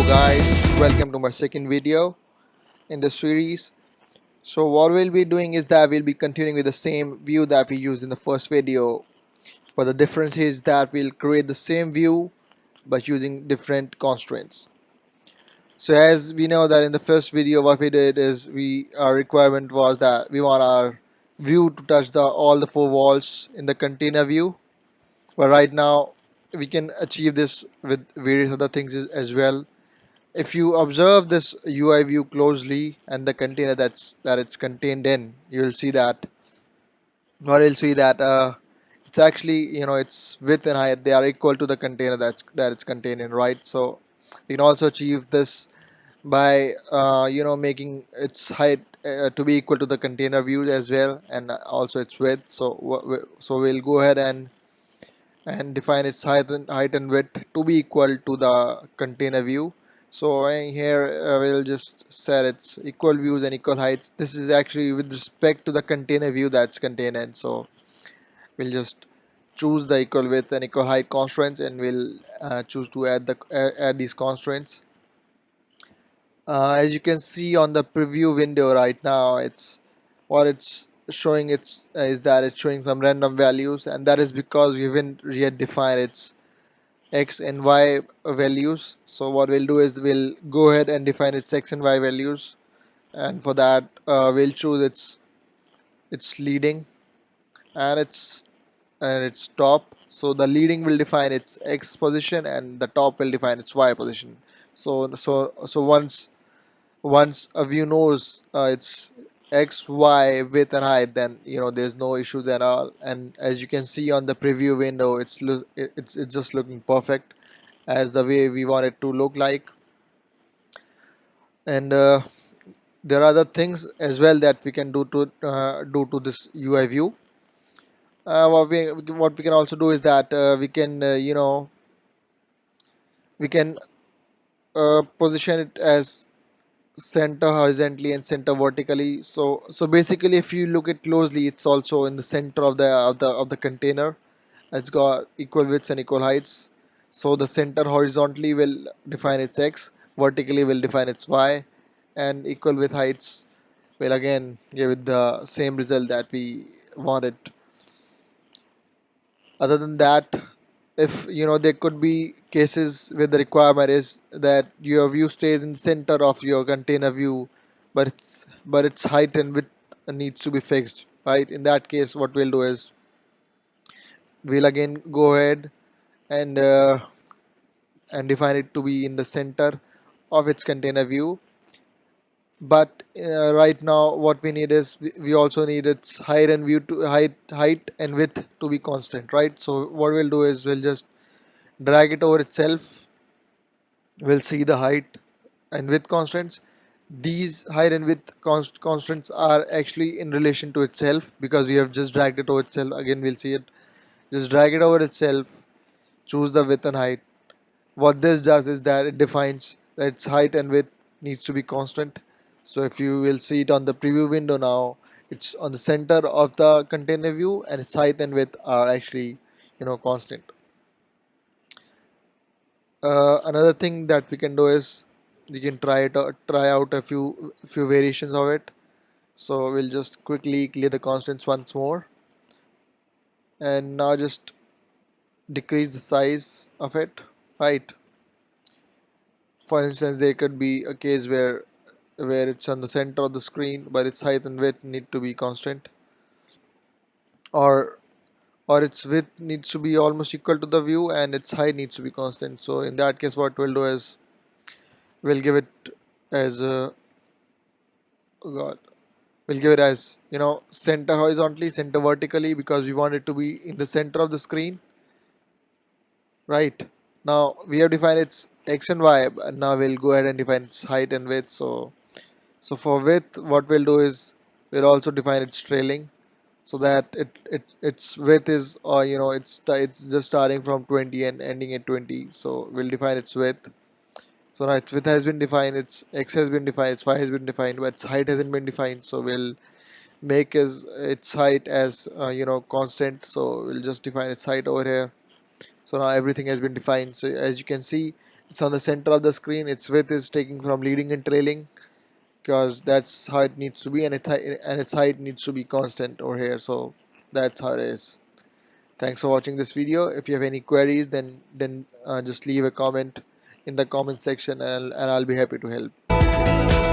guys, welcome to my second video in the series. So what we'll be doing is that we'll be continuing with the same view that we used in the first video, but the difference is that we'll create the same view but using different constraints. So as we know that in the first video what we did is our requirement was that we want our view to touch all the four walls in the container view, but right now we can achieve this with various other things as well. If you observe this UI view closely and the container that it's contained in, you'll see that, or you'll see that it's actually, its width and height, they are equal to the container that it's contained in, right? So you can also achieve this by making its height to be equal to the container view as well, and also its width. So so we'll go ahead and define its height and width to be equal to the container view. So here we'll just set its equal views and equal heights. This is actually with respect to the container view that's contained in. So we'll just choose the equal width and equal height constraints, and we'll choose to add these constraints. As you can see on the preview window right now, it's showing is that it's showing some random values, and that is because we haven't yet defined its x and y values. So what we'll do is we'll go ahead and define its x and y values, and for that we'll choose its leading and its top. So the leading will define its x position and the top will define its y position. So once a view knows its x, y, width and height, then there's no issues at all. And as you can see on the preview window, it's just looking perfect as the way we want it to look like. And there are other things as well that we can do to this UI view. What we can also do is that we can position it as center horizontally and center vertically. So basically, if you look at closely, it's also in the center of the container. It's got equal widths and equal heights. So the center horizontally will define its x, vertically will define its y, and equal width heights will again give it the same result that we wanted. Other than that, if there could be cases where the requirement is that your view stays in the center of your container view, but its height and width needs to be fixed, right? In that case, what we'll do is we'll again go ahead and define it to be in the center of its container view. But right now what we need is we also need its height and width to be constant, right? So what we'll do is we'll just drag it over itself. We'll see the height and width constants. These height and width constants are actually in relation to itself because we have just dragged it over itself. Again, we'll see it. Just drag it over itself, choose the width and height. What this does is that it defines that its height and width needs to be constant. So if you will see it on the preview window now, it's on the center of the container view and its height and width are actually constant. Another thing that we can do is we can try out a few variations of it. So we'll just quickly clear the constants once more, and now just decrease the size of it, right? For instance, there could be a case where it's on the center of the screen but its height and width need to be constant, or its width needs to be almost equal to the view and its height needs to be constant. So in that case what we'll do is we'll give it as oh god we'll give it as center horizontally, center vertically, because we want it to be in the center of the screen, right? Now we have defined its x and y, and now we'll go ahead and define its height and width. So for width, what we'll do is we'll also define its trailing, so that its width is it's just starting from 20 and ending at 20. So we'll define its width. So now its width has been defined, its x has been defined, its y has been defined, but its height hasn't been defined. So we'll make its height as constant. So we'll just define its height over here. So now everything has been defined. So as you can see, It's on the center of the screen. Its width is taking from leading and trailing, because that's how it needs to be, and its height needs to be constant over here. So that's how it is. Thanks for watching this video. If you have any queries, then just leave a comment in the comment section, and I'll be happy to help.